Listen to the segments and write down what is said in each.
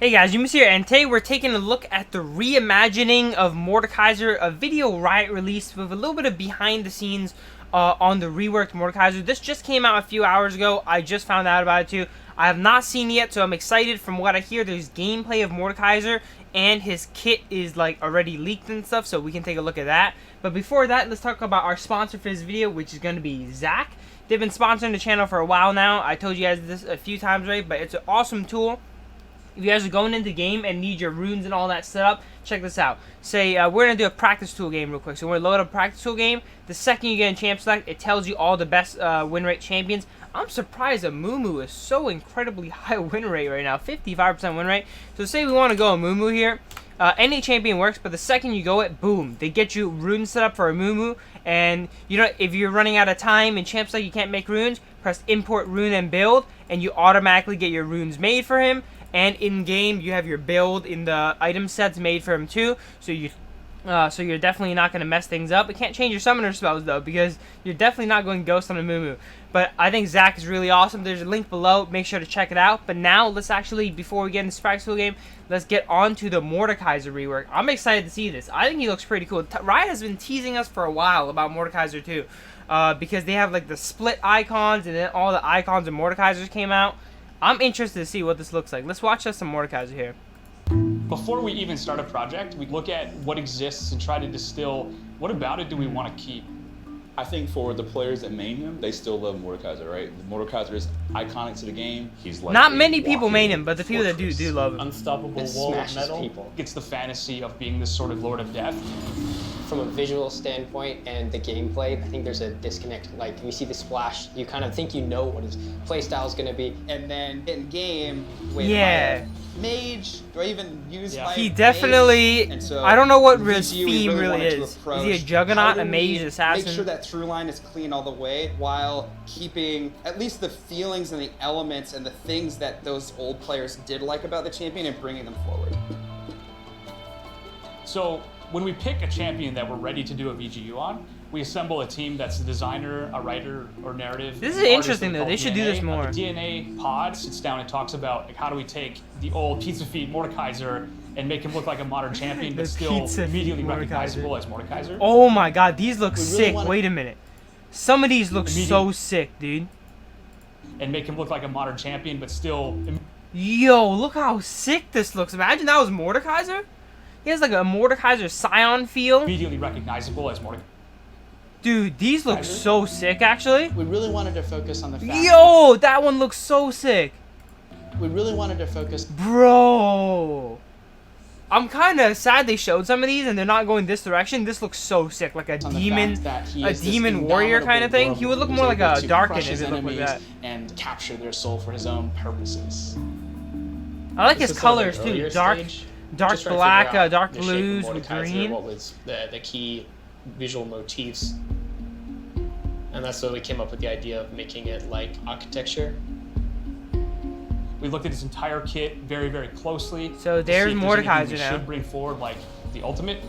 Hey guys, Youmuus here, and today we're taking a look at the reimagining of Mordekaiser, a video Riot released with a little bit of behind the scenes on the reworked Mordekaiser. This just came out a few hours ago. I just found out about it too. I have not seen it yet, so I'm excited. From what I hear, there's gameplay of Mordekaiser, and his kit is like already leaked and stuff, so we can take a look at that. But before that, let's talk about our sponsor for this video, which is going to be Zach. They've been sponsoring the channel for a while now. I told you guys this a few times, right? But it's an awesome tool. If you guys are going into game and need your runes and all that set up, check this out. Say, we're going to do a practice tool game real quick. So we're going to load up a practice tool game. The second you get in champ select, it tells you all the best win rate champions. I'm surprised that Youmuus is so incredibly high win rate right now. 55% win rate. So say we want to go a Youmuus here. Any champion works, but the second you go it, boom, they get you runes set up for a Youmuus. And you know, if you're running out of time in champ select, you can't make runes, press import rune and build, and you automatically get your runes made for him. And in game, you have your build in the item sets made for him too. So you're definitely not going to mess things up. It can't change your summoner spells though, because you're definitely not going ghost on a Youmuus. But I think Zach is really awesome. There's a link below. Make sure to check it out. But now let's actually, before we get into this practice tool game, let's get on to the Mordekaiser rework. I'm excited to see this. I think he looks pretty cool. Riot has been teasing us for a while about Mordekaiser too, because they have like the split icons, and then all the icons of Mordekaisers came out. I'm interested to see what this looks like. Let's watch us some Mordekaiser here. Before we even start a project, we look at what exists and try to distill what about it do we want to keep. I think for the players that main him, they still love Mordekaiser, right? Mordekaiser is iconic to the game. He's like not many people main him, but the people that do love him. Unstoppable wall of metal. People. It's the fantasy of being this sort of Lord of Death. From a visual standpoint and the gameplay, I think there's a disconnect. Like, you see the splash, you kind of think you know what his playstyle is going to be. And then in game, with yeah. my mage, do I even use my He definitely, mage? So I don't know what his VGU, theme really wanted to is. Is approach he a juggernaut, how a do mage, we assassin? Make sure that through line is clean all the way while keeping at least the feelings and the elements and the things that those old players did like about the champion and bringing them forward. So when we pick a champion that we're ready to do a VGU on, we assemble a team that's a designer, a writer, or narrative. This is interesting though. They should do this more. The DNA pod sits down and talks about like, how do we take the old pizza feed Mordekaiser and make him look like a modern champion, but still immediately recognizable as Mordekaiser. Oh my god, these look sick. Wait a minute. Some of these look so sick, dude. And make him look like a modern champion, but still... Yo, look how sick this looks. Imagine that was Mordekaiser. He has like a Mordekaiser Scion feel. Immediately recognizable as Mordekaiser. Dude, these look so sick, actually. We really wanted to focus on the fact Yo, that one looks so sick. we really wanted to focus. Bro. I'm kind of sad they showed some of these and they're not going this direction. This looks so sick, like a demon warrior kind of thing. He would look more like a Darkin if it looked like that. And capture their soul for his own purposes. I like his colors too. Dark black, dark blues with green. What was the key visual motifs? And that's why we came up with the idea of making it like architecture. We looked at his entire kit very, very closely. So there's Mordekaiser now. Should bring forward like the ultimate.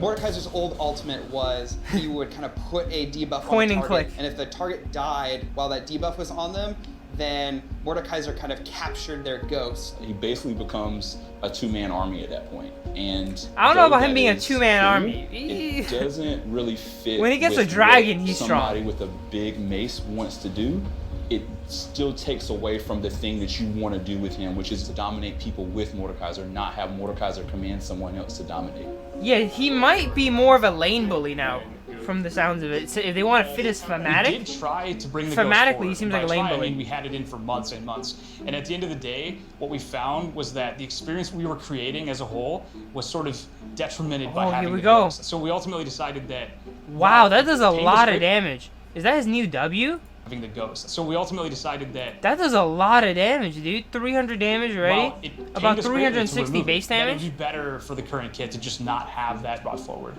Mordekaiser's old ultimate was he would kind of put a debuff Point on and the target, click. and if the target died while that debuff was on them, then Mordekaiser kind of captured their ghost. He basically becomes a two-man army at that point. And I don't know about him being a two-man army. It doesn't really fit. When he gets a with dragon, what he's somebody strong. with a big mace wants to do. It still takes away from the thing that you want to do with him, which is to dominate people with Mordekaiser, not have Mordekaiser command someone else to dominate. Yeah, he might be more of a lane bully now, from the sounds of it. So if they want to fit his thematic, We did try to bring the thematically, ghost forward. he seems By like a lane try, I bully. mean, we had it in for months and months. And at the end of the day, what we found was that the experience we were creating as a whole was sort of detrimented by having here we the go. ghost. So we ultimately decided that... Wow, that does a King was lot of great damage. Is that his new W? Having the ghost. So we ultimately decided that... That does a lot of damage, dude. 300 damage already? While it About pained us greatly to 360 remove base it, that damage? it'd be better for the current kit to just not have that brought forward.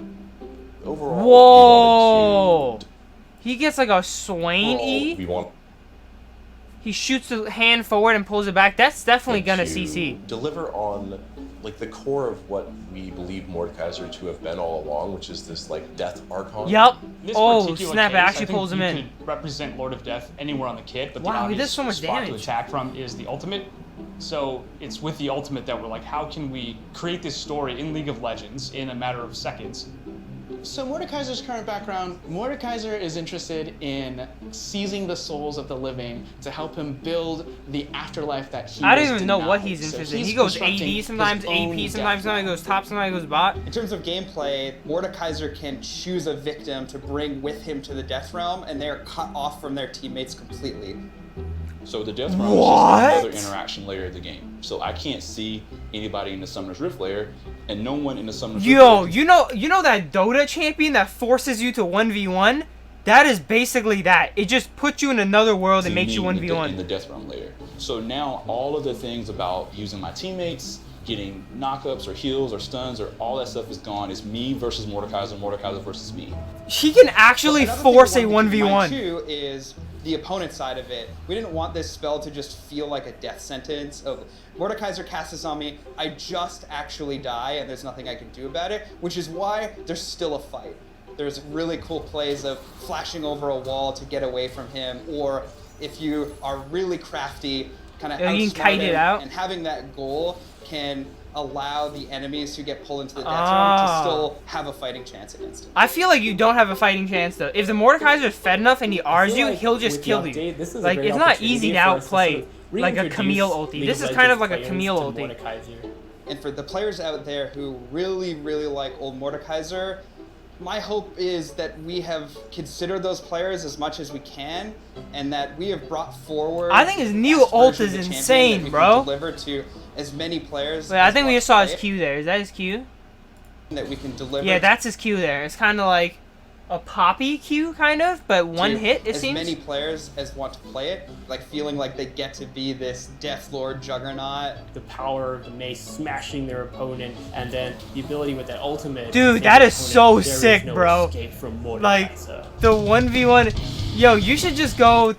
Overall, Whoa! He gets like a Swain E. we want He shoots the hand forward and pulls it back. That's definitely gonna CC. deliver on like the core of what we believe Mordekaiser to have been all along, which is this like death archon. Yup. In this Oh, particular snap! It case, actually I think pulls him you in. could represent Lord of Death anywhere on the kit, but Wow, the he obvious does so much spot to damage. attack from is the ultimate. So it's with the ultimate that we're like, how can we create this story in League of Legends in a matter of seconds? So Mordekaiser's current background, Mordekaiser is interested in seizing the souls of the living to help him build the afterlife that he I don't was even know what denied. he's So interested in. he's He goes constructing AD his sometimes, own AP death sometimes he goes top, sometimes he goes bot. In terms of gameplay, Mordekaiser can choose a victim to bring with him to the Death Realm, and they are cut off from their teammates completely. So the Death Realm is What? just another interaction layer of the game. So I can't see anybody in the Summoner's Rift layer, and no one in the Summoner's Rift Yo, layer. you know that Dota champion that forces you to 1v1? That is basically that. It just puts you in another world and makes you me in 1v1. the Death Realm layer. So now all of the things about using my teammates, getting knockups or heals or stuns or all that stuff is gone. It's me versus Mordekaiser, Mordekaiser versus me. He can actually Another thing force a we wanted to keep in mind, 1v1. too, is the opponent side of it. We didn't want this spell to just feel like a death sentence of Mordekaiser casts this on me, I just actually die and there's nothing I can do about it, which is why there's still a fight. There's really cool plays of flashing over a wall to get away from him, or if you are really crafty, kind of you can kite it out. and having that goal can allow the enemies who get pulled into the death realm to still have a fighting chance against him. I feel like you don't have a fighting chance though. If the Mordekaiser is fed enough and he R's you, like he'll just with the kill update, you. this is a Like, great it's not opportunity easy to for us to outplay sort of like a reintroduce Camille ulti. League This of is kind of Legends like a players Camille to ulti. Mordekaiser. And for the players out there who really, really like old Mordekaiser, my hope is that we have considered those players as much as we can, and that we have brought forward. I think his the new best ult version of is the champion insane, that we bro. Can deliver to as many players. Wait, I as think we want just saw to his play it, Q there. Is that his Q? That we can deliver. Yeah, that's his Q there. It's kind of like a Poppy Q, kind of, but one to hit, it as seems. many players as want to play it, like feeling like they get to be this Death Lord juggernaut. The power of the mace smashing their opponent, and then the ability with that ultimate. Dude, to make that the is opponent, so there is sick, no bro. escape from Like, Mordekaiser. the 1v1. Yo, you should just go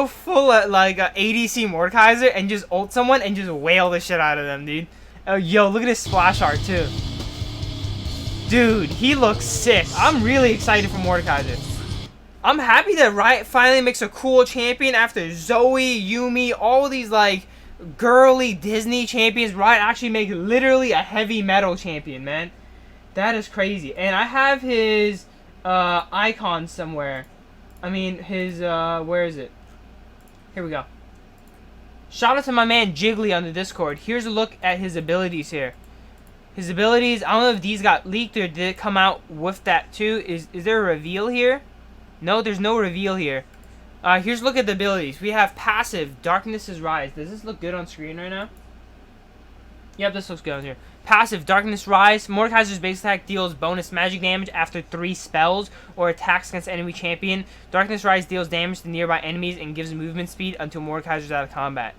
full at like ADC Mordekaiser and just ult someone and just wail the shit out of them, dude. Oh, yo, look at his splash art too. Dude, he looks sick. I'm really excited for Mordekaiser. I'm happy that Riot finally makes a cool champion after Zoe, Yuumi, all these like girly Disney champions. Riot actually make literally a heavy metal champion, man. That is crazy. And I have his icon somewhere. I mean, his, where is it? Here we go. Shout out to my man Jiggly on the Discord. Here's a look at his abilities here. His abilities, I don't know if these got leaked or did it come out with that too. Is there a reveal here? No, there's no reveal here. Here's a look at the abilities. We have passive, Darkness's Rise. Does this look good on screen right now? Yep, this looks good on here. Passive, Darkness Rise. Mordekaiser's base attack deals bonus magic damage after 3 spells or attacks against enemy champion. Darkness Rise deals damage to nearby enemies and gives movement speed until Mordekaiser's out of combat.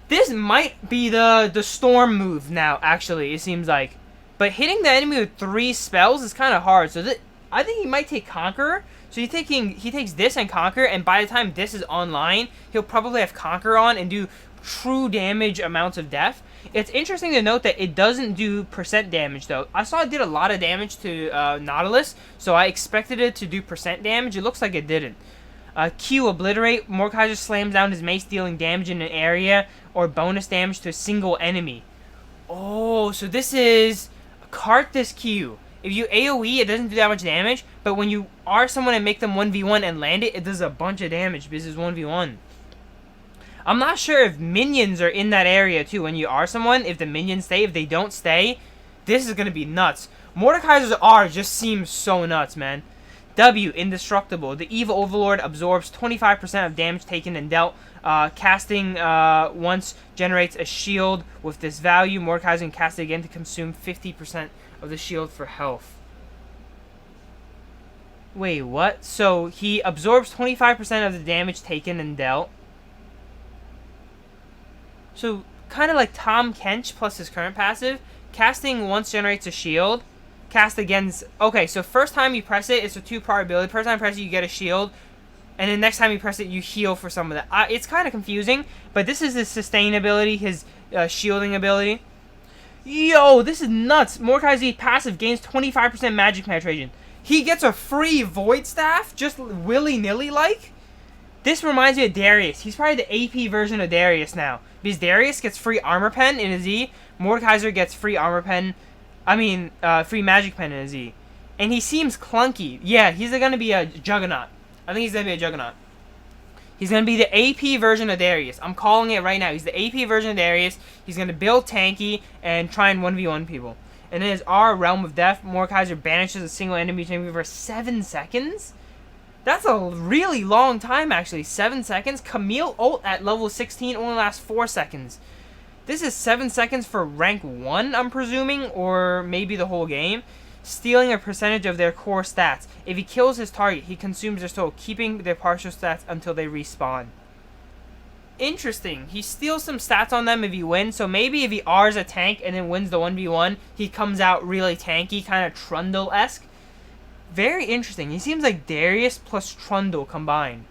This might be the storm move now, actually, it seems like. But hitting the enemy with 3 spells is kind of hard. So I think he might take Conqueror. So he takes this and Conqueror, and by the time this is online, he'll probably have Conqueror on and do true damage amounts of death. It's interesting to note that it doesn't do percent damage, though. I saw it did a lot of damage to Nautilus, so I expected it to do percent damage. It looks like it didn't. Q, Obliterate. Mordekaiser slams down his mace, dealing damage in an area or bonus damage to a single enemy. Oh, so this is cart this Q. If you AoE, it doesn't do that much damage, but when you R someone and make them 1v1 and land it, it does a bunch of damage because it's 1v1. I'm not sure if minions are in that area too. When you R someone, if the minions stay, if they don't stay, this is going to be nuts. Mordekaiser's R just seems so nuts, man. W, Indestructible. The Evil Overlord absorbs 25% of damage taken and dealt. Casting once generates a shield with this value. Mordekaiser can cast it again to consume 50% of the shield for health. Wait, what? So he absorbs 25% of the damage taken and dealt. So kind of like Tom Kench plus his current passive. Casting once generates a shield. Cast against... Okay, so first time you press it, it's a 2-part ability. First time you press it, you get a shield. And then next time you press it, you heal for some of that. It's kind of confusing, but this is his sustain ability, his shielding ability. Yo, this is nuts. Mordekaiser's passive gains 25% magic penetration. He gets a free Void Staff, just willy-nilly like. This reminds me of Darius. He's probably the AP version of Darius now. Because Darius gets free armor pen in a Z. Mordekaiser gets free armor pen. Free magic pen in a Z. And he seems clunky. Yeah, he's going to be a Juggernaut. I think he's going to be a Juggernaut. He's going to be the AP version of Darius. I'm calling it right now. He's the AP version of Darius. He's going to build tanky and try and 1v1 people. And then his R, Realm of Death, Mordekaiser banishes a single enemy champion for 7 seconds? That's a really long time, actually. 7 seconds? Camille ult at level 16 only lasts 4 seconds. This is 7 seconds for rank 1, I'm presuming, or maybe the whole game. Stealing a percentage of their core stats. If he kills his target, he consumes their soul, keeping their partial stats until they respawn. Interesting. He steals some stats on them if he wins, so maybe if he R's a tank and then wins the 1v1, he comes out really tanky, kind of Trundle-esque. Very interesting. He seems like Darius plus Trundle combined.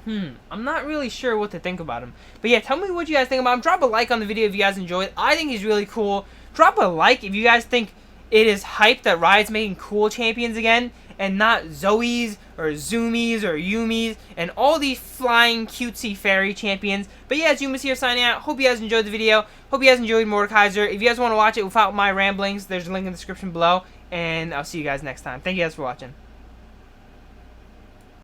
I'm not really sure what to think about him. But yeah, tell me what you guys think about him. Drop a like on the video if you guys enjoyed. I think he's really cool. Drop a like if you guys think it is hype that Riot's making cool champions again, and not Zoes or Zoomies or Yuumis and all these flying cutesy fairy champions. But yeah, it's YoumuusYT here signing out. Hope you guys enjoyed the video. Hope you guys enjoyed Mordekaiser. If you guys want to watch it without my ramblings, there's a link in the description below. And I'll see you guys next time. Thank you guys for watching.